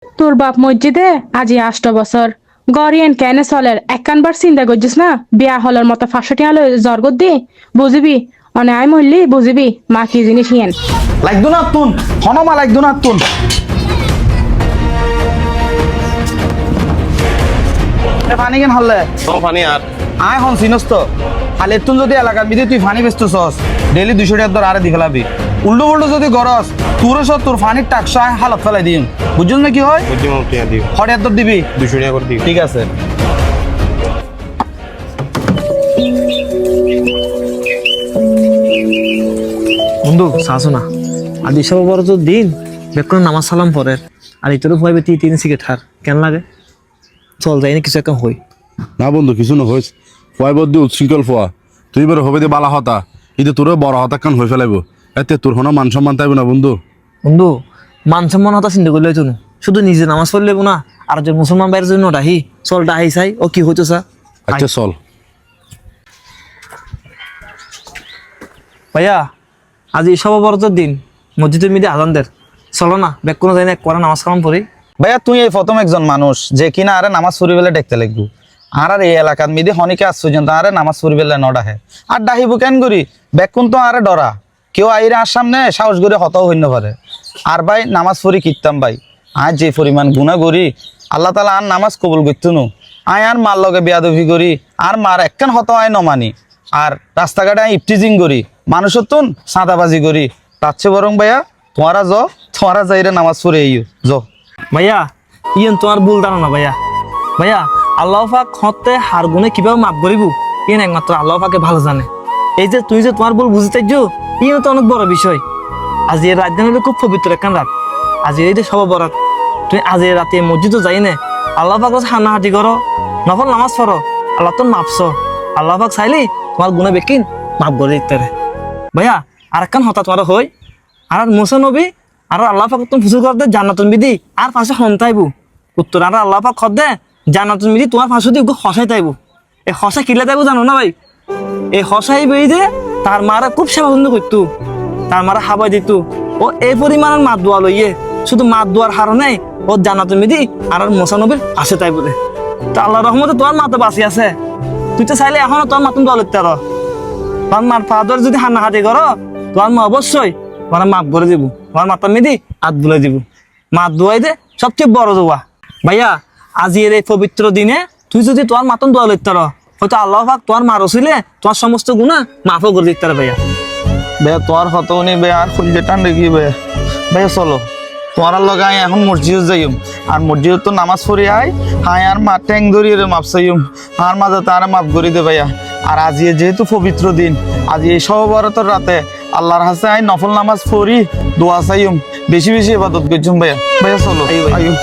তোর বাপ মসজিদে আজি ৮ বছর গরিয়েন কেনে চলের একখানবার চিন্তা করছিস না বিয়া হলের মতো ৫০০ টাকা জর্গত দি বুঝিবি অনে আয় মরলি বুঝিবি মা কি জিনিস হিয়েন লাগদু না তুন হনমা লাগদু না তুন পানি কেন হলে পানি আর আয় হন চিনস তো খালি তুন যদি এলাকার মিদি তুই ফানি বেচতে চস ডেলি ২০০ টাকার দর আরে দি ফেলাবি উল্টো উল্টো যদি গরস তোরও সব তোর ফানির টাকসা হালত ফেলাই দিম বুঝুন না কি হয় বুঝি মাম টিয়া দিও হঠাৎ দর দিবি 200 টাকা করে দিও ঠিক আছে বন্ধু চাচো না আর দিশা বড় তো দিন বেক্ষণ নামাজ সালাম পরের আর ইতরে ভয় তিন সিগারেট হার কেন লাগে চল যাই না কিছু একটা হই না বন্ধু কিছু না হইস ফয় বদ্দি উচ্ছৃঙ্খল ফোয়া তুই বের হবে দিয়ে বালা হতা কিন্তু তোর বড় হতা কান হয়ে ফেলাইব এতে তোর কোনো মান সম্মান তাইব না বন্ধু বন্ধু মান সম্মান হতা চিন্তা করলে তো শুধু নিজে নামাজ পড়লে না আর যে মুসলমান বাইরের জন্য ডাহি চল ডাহি চাই ও কি হইতো সা আচ্ছা চল ভাইয়া আজ সব বড় দিন মসজিদের মিদে আজান দের চলো না বেক কোনো যাই না করে নামাজ কালাম পড়ি ভাইয়া তুই এই প্রথম একজন মানুষ যে কিনা আরে নামাজ পড়ি বেলে দেখতে লাগবো আর এই এলাকার মিদি হনিকে আসছেন তো আরে নামাজ পড়ি বেলে নডাহে আর ডাহিবু কেন করি বেকুন তো আরে ডরা কেউ আইরে আর সামনে সাহস করে হতাও হইতে পারে আর ভাই নামাজ পড়ি কিতাম ভাই আজ যে পরিমাণ গুণা করি আল্লাহ তালা আর নামাজ কবুল করতো নু আয় আর মার লগে বেয়াদবি করি আর মার একখান হত আয় নমানি আর রাস্তাঘাটে আয় ইফটিজিং করি মানুষের তুন সাদাবাজি করি তার চেয়ে বরং ভাইয়া তোমারা যাইরে নামাজ পড়ে আইও জ ভাইয়া ইয়েন তোমার ভুল জানো না ভাইয়া ভাইয়া আল্লাহ পাক হতে হার গুনে কিভাবে মাফ করিব ইয়েন একমাত্র আল্লাহ পাকে ভালো জানে এই যে তুই যে তোমার ভুল বুঝতে যো ইয়েন তো অনেক বড় বিষয় আজ এই রাত হলো খুব পবিত্র একখান রাত আজ এই যে সব বরাত তুই আজ এই রাতে মসজিদও যাই না আল্লাহ পাক হানাহাটি করো নফল নামাজ পড়ো আল্লাহ তো মাপছ আল্লাহ পাক চাইলি তোমার গুণে বেকিন মাফ করে দিতে ভাইয়া আর একখান হতা তোমার হই আর মুসা নবী আর আল্লাহ পাক তুমি ফুসুর করতে জান্নাতুল বিধি আর পাশে হন্তাইবু উত্তর আর আল্লাহ পাক খদ দে জান্নাতুল বিধি তোমার পাশে দিয়ে হসাই তাইবু এই হসা কিলে তাইবু জানো না ভাই এই হসাই বই যে তার মারা খুব সেবা বন্ধ করতো তার মারা হাবাই দিত ও এই পরিমাণের মাত দোয়া লইয়ে শুধু মাত দোয়ার হারণে ও জান্নাতুল বিধি আর মুসা নবীর পাশে তাইবু রে তো আল্লাহ রহমতে তোমার মাতে বাঁচি আছে তুই তো চাইলে এখনো তোমার মাতুন দোয়া লিখতে পারো তোমার মার ফাদর যদি হান্নাহাতি করো তোমার মা অবশ্যই তোমার মাপ করে দিব তোমার মাতা মেদি হাত বুলে দিব মাত দোয়াই দে সবচেয়ে বড় দোয়া ভাইয়া আজির এই পবিত্র দিনে তুই যদি তোমার মাতন দোয়া লিখতে পারো হয়তো আল্লাহ পাক তোমার মা রসিলে তোমার সমস্ত গুণা মাফও করে দিতে পারে ভাইয়া ভাইয়া তোর হতো নি ভাইয়া আর খুলছে টান রেখি ভাইয়া ভাইয়া চলো তোমার লগাই এখন মসজিদ যাইম আর মসজিদ তো নামাজ পড়ি আয় হাই আর মা ট্যাং ধরিয়ে রে মাপ চাইম আর মাঝে তারা মাপ করি দে ভাইয়া আর আজি যেহেতু পবিত্র দিন আজি এই সহবরতর রাতে আল্লাহর হাসে আই নফল নামাজ পড়ি দোয়া চাইম বেশি বেশি ইবাদত করছুম ভাইয়া ভাইয়া চলো আইও